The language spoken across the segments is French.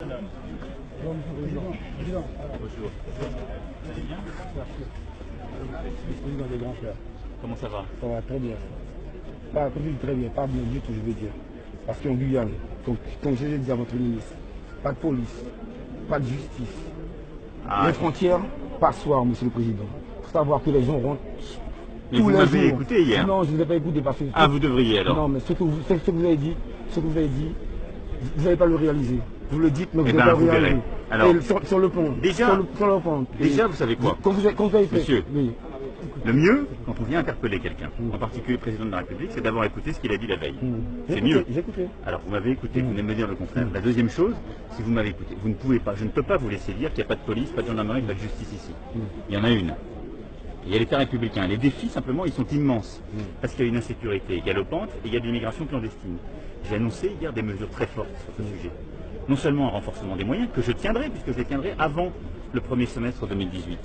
Bonjour. Vous allez bien? Président des grands frères. Comment ça va? Ça va très bien. Pas très bien, pas bien du tout, je veux dire. Parce qu'en Guyane, comme je l'ai dit à votre ministre, pas de police, pas de justice. Les frontières, passoires, monsieur le président. Il faut savoir que les gens rentrent. Mais vous m'avez écouté hier? Non, je ne vous ai pas écouté parce que... Ah, vous devriez alors? Non, mais ce que vous avez dit, vous n'allez pas le réaliser. Vous le dites, mais vous n'allez pas le réaliser. Alors, sur le pont. Déjà, sur le pont. Déjà, vous savez quoi? Quand vous avez fait... Monsieur, oui. Le mieux, quand on vient interpeller quelqu'un, en particulier le président de la République, c'est d'avoir écouté ce qu'il a dit la veille. C'est mieux. J'ai écouté. Alors, vous m'avez écouté, vous venez me dire le contraire. La deuxième chose, si vous m'avez écouté, vous ne pouvez pas, je ne peux pas vous laisser dire qu'il n'y a pas de police, pas de gendarmerie, pas de justice ici. Il y en a une. Il y a l'État républicain. Les défis, simplement, ils sont immenses. Parce qu'il y a une insécurité galopante et il y a de l'immigration clandestine. J'ai annoncé hier des mesures très fortes sur ce sujet. Non seulement un renforcement des moyens, que je tiendrai, puisque je les tiendrai avant le premier semestre 2018.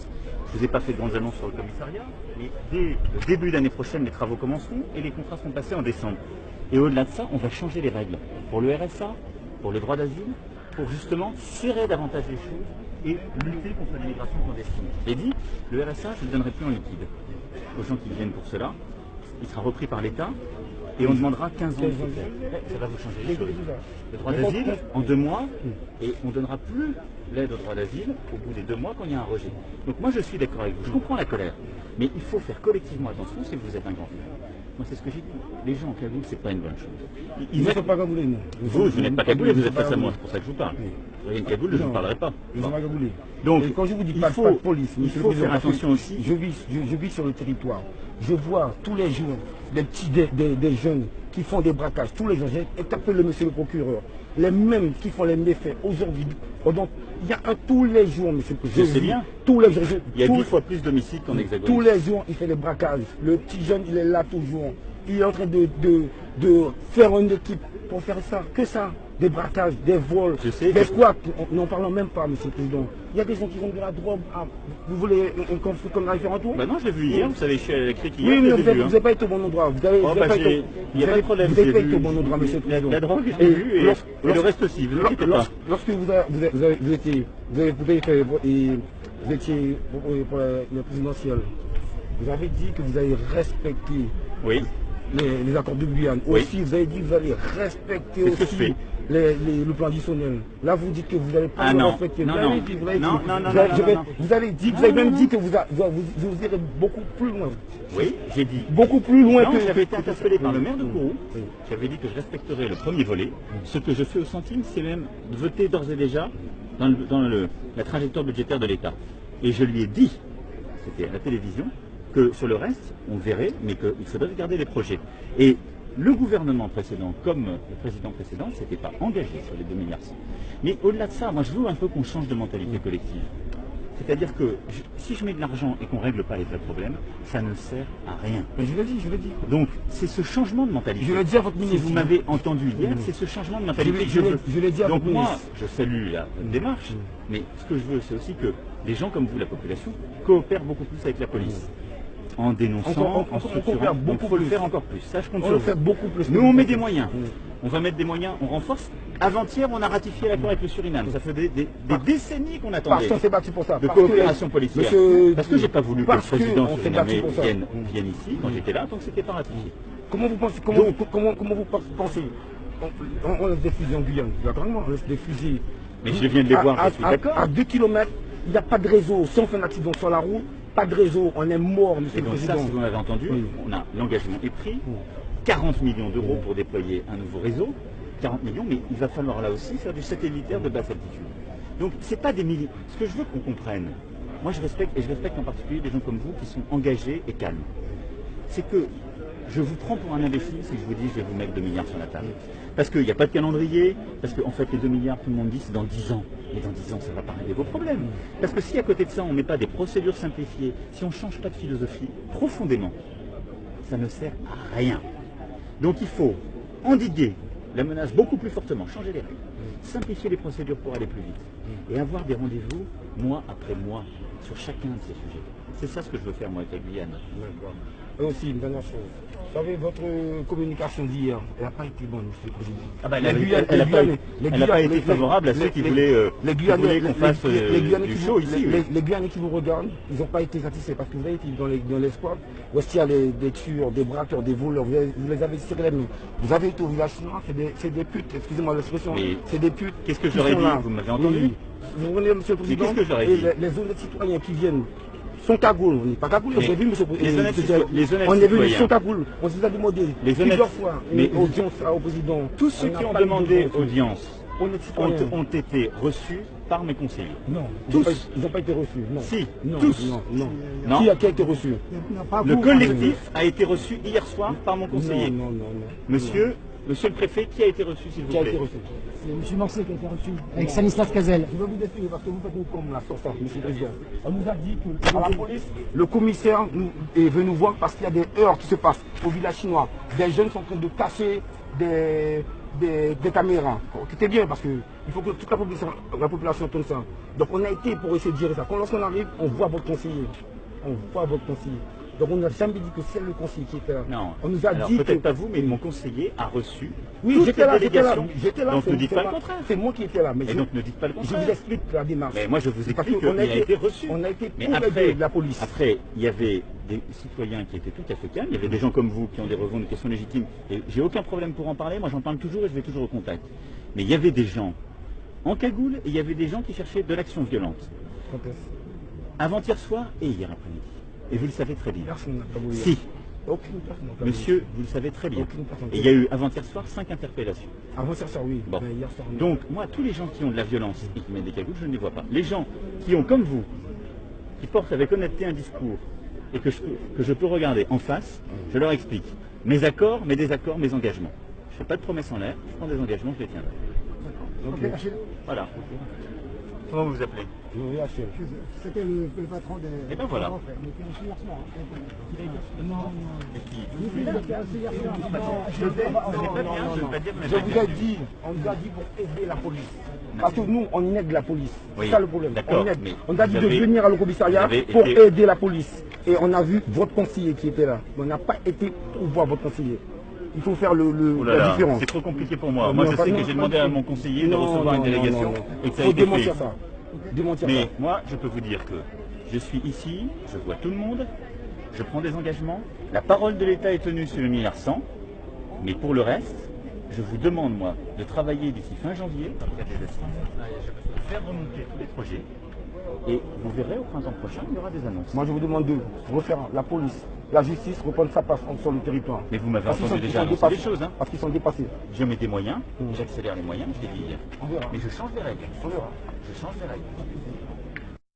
Je ne vous ai pas fait de grandes annonces sur le commissariat, mais dès le début d'année prochaine, les travaux commenceront et les contrats seront passés en décembre. Et au-delà de ça, on va changer les règles pour le RSA, pour le droit d'asile, pour justement serrer davantage les choses et lutter contre l'immigration clandestine. Et dit, le RSA, je ne le donnerai plus en liquide aux gens qui viennent pour cela. Il sera repris par l'État et on demandera 15 ans de faire. Ça va vous changer les choses. Le droit d'asile, en 2 mois, et on ne donnera plus l'aide au droit d'asile au bout des 2 mois quand il y a un rejet. Donc moi je suis d'accord avec vous, je comprends la colère, mais il faut faire collectivement attention si vous êtes un grand frère. Moi c'est ce que j'ai dit, les gens en cagoule c'est pas une bonne chose. Ils ne sont pas cagoulés, non. Vous n'êtes pas cagoulé, vous êtes face à moi, c'est pour ça que je vous parle. Si vous avez une cagoule, je ne vous parlerai pas. Ils ne sont pas cagoulés. Donc et quand je vous dis pas de police, il faut faire attention aussi. Je vis sur le territoire, je vois tous les jours des jeunes qui font des braquages, tous les jours, j'ai interpellé monsieur le procureur, les mêmes qui font les méfaits aujourd'hui. Donc, il y a tous les jours, monsieur le président. Je sais bien. Tous les jours. Il y a 10 fois plus d'homicides qu'en Hexagone. Tous les jours, il fait des braquages. Le petit jeune, il est là toujours. Il est en train de faire une équipe pour faire ça. Que ça. Des braquages, des vols, des squats. N'en parlons même pas, monsieur le président. Il y a des gens qui vendent de la drogue. Ah, vous voulez un conflit comme la différent tour? Bah non, je l'ai vu hier, vous savez, je suis à la critique hier. Oui, mais vous n'avez pas été au bon endroit. Vous n'avez pas été au bon endroit, monsieur le président. La drogue, je l'ai vu, et le reste aussi, vous inquiétez pas. Lorsque vous étiez pour le présidentiel, vous avez dit que vous allez respecter les accords de Guyane. Aussi, vous avez dit que vous allez respecter aussi le plan additionnel. Là, vous dites que vous n'allez pas le respecter. Vous avez même dit que vous irez beaucoup plus loin. Oui, j'ai dit. Beaucoup plus loin que... J'avais été interpellé par le maire de Kourou. J'avais dit que je respecterais le premier volet. Ce que je fais au centime, c'est même voter d'ores et déjà dans la trajectoire budgétaire de l'État. Et je lui ai dit, c'était à la télévision, que sur le reste, on verrait, mais qu'il faudrait regarder les projets. Et le gouvernement précédent, comme le président précédent, ne s'était pas engagé sur les 2,6 milliards. Mais au-delà de ça, moi je veux un peu qu'on change de mentalité collective. C'est-à-dire que si je mets de l'argent et qu'on ne règle pas les vrais problèmes, ça ne sert à rien. Mais je l'ai dit. Donc c'est ce changement de mentalité. Je l'ai dit à votre ministre. Si vous m'avez entendu hier, c'est ce changement de mentalité que je veux. Je l'ai dit à votre ministre. Donc moi, je salue la démarche, mais ce que je veux, c'est aussi que les gens comme vous, la population, coopèrent beaucoup plus avec la police. En dénonçant, en structurant, donc il faut le faire encore plus. Ça, je compte sur vous. Beaucoup plus. Nous, on met des moyens. On va mettre des moyens, on renforce. Avant-hier, on a ratifié l'accord avec le Suriname. Ça fait des décennies qu'on attendait. Parce qu'on s'est battu pour ça. De coopération policière. Parce que j'ai pas voulu que le président surinamé vienne ici quand j'étais là, donc c'était pas ratifié. Comment vous pensez on laisse des fusils en Guyane, naturellement, on laisse des fusils. Mais je viens de les voir, je suis d'accord. À 2 km, il n'y a pas de réseau. Si on fait un accident sur la route, pas de réseau, on est mort, monsieur le président. Ça, si vous m'avez entendu, l'engagement est pris. 40 millions d'euros pour déployer un nouveau réseau. 40 millions, mais il va falloir là aussi faire du satellitaire de basse altitude. Donc, c'est pas des milliers. Ce que je veux qu'on comprenne, moi je respecte, et je respecte en particulier des gens comme vous qui sont engagés et calmes. C'est que je vous prends pour un imbécile si je vous dis je vais vous mettre 2 milliards sur la table. Parce qu'il n'y a pas de calendrier, parce qu'en fait les 2 milliards, tout le monde dit c'est dans 10 ans. Et dans 10 ans, ça ne va pas régler vos problèmes. Parce que si à côté de ça, on ne met pas des procédures simplifiées, si on ne change pas de philosophie profondément, ça ne sert à rien. Donc il faut endiguer la menace beaucoup plus fortement, changer les règles, simplifier les procédures pour aller plus vite et avoir des rendez-vous mois après mois. sur chacun de ces sujets. C'est ça ce que je veux faire moi avec la Guyane. D'accord. Et aussi, une dernière chose. Vous savez, votre communication d'hier, elle n'a pas été bonne, monsieur le Président. Ah bah, elle n'a pas été favorable à ceux qui voulaient qu'on fasse du show ici. Les Guyanais qui vous regardent, ils n'ont pas été satisfaits parce que vous avez été dans les squats, où est-ce qu'il y a des tueurs, des braqueurs, des voleurs, vous les avez tirés les mains. Vous avez été au village chinois, c'est des putes, excusez-moi l'expression, c'est des putes. Qu'est-ce que j'aurais dit? Vous m'avez entendu? Vous voyez, monsieur le Président, qu'est-ce que j'aurais dit? Les honnêtes citoyens qui viennent sont cagoule, on n'est pas cagoule, vous avez vu, monsieur le Président. On est venu sans cagoule, on vous a demandé plusieurs fois audience au Président. Tous ceux qui ont demandé audience ont été reçus par mes conseillers. Non, tous. Ils n'ont pas été reçus. Non. Si, non, tous. Non. Qui a été reçu? Le collectif a été reçu hier soir par mon conseiller. Non. Monsieur le préfet, qui a été reçu, s'il vous plaît? Qui a été reçu? C'est M. Morcet qui a été reçu, avec Stanislas Cazel. Je vais vous expliquer parce que vous faites une com là sur ça, M. le Président. On nous a dit que à la police, le commissaire est venu nous voir parce qu'il y a des heurts qui se passent au village chinois. Des jeunes sont en train de casser des caméras. C'était bien parce qu'il faut que toute la population entende ça. Donc on a été pour essayer de gérer ça. Quand lorsqu'on arrive, on voit votre conseiller. Donc on n'a jamais dit que c'est le conseiller qui était là. Non. On nous a dit peut-être pas vous, mais mon conseiller a reçu. Oui, j'étais là. Donc ne dites pas le contraire. C'est moi qui étais là. Et donc ne dites pas le contraire. Je vous explique la démarche. Mais moi je vous explique qu'il a été reçu. On a été pour aider la police. Après, il y avait des citoyens qui étaient tout à fait calmes. Il y avait des gens comme vous qui ont des revendications légitimes. Et j'ai aucun problème pour en parler. Moi j'en parle toujours et je vais toujours au contact. Mais il y avait des gens en cagoule et il y avait des gens qui cherchaient de l'action violente. Avant-hier soir et hier après-midi. Et vous le savez très bien. Si. Monsieur, vous le savez très bien. Et il y a eu avant-hier soir 5 interpellations. Avant-hier soir, oui. Bon. Donc, moi, tous les gens qui ont de la violence et qui mettent des cagoules, je ne les vois pas. Les gens qui ont, comme vous, qui portent avec honnêteté un discours et que je peux regarder en face, je leur explique mes accords, mes désaccords, mes engagements. Je ne fais pas de promesses en l'air, je prends des engagements, je les tiendrai. Voilà. Comment vous vous appelez? C'était le patron des... Et ben voilà. Je vous ai dit, on nous a dit pour aider la police. Parce que nous, on aide la police. C'est ça le problème. On a dit de venir à le commissariat pour aider la police. Et on a vu votre conseiller qui était là. Mais on n'a pas été pour voir votre conseiller. Il faut faire la différence. C'est trop compliqué pour moi. Moi, je sais que j'ai demandé à mon conseiller de recevoir une délégation et que ça a été fait. Mais moi, je peux vous dire que je suis ici, je vois tout le monde, je prends des engagements. La parole de l'État est tenue sur le 1,1 milliard. Mais pour le reste, je vous demande, moi, de travailler d'ici fin janvier, faire remonter tous les projets. Et vous verrez, au printemps prochain, il y aura des annonces. Moi, je vous demande de refaire la police, la justice, reprendre sa place sur le territoire. Mais vous m'avez entendu déjà annoncer des choses. Parce qu'ils sont dépassés. Je mets des moyens, j'accélère les moyens, je l'ai dit hier. On verra. Mais je change les règles. On verra. Je change les règles.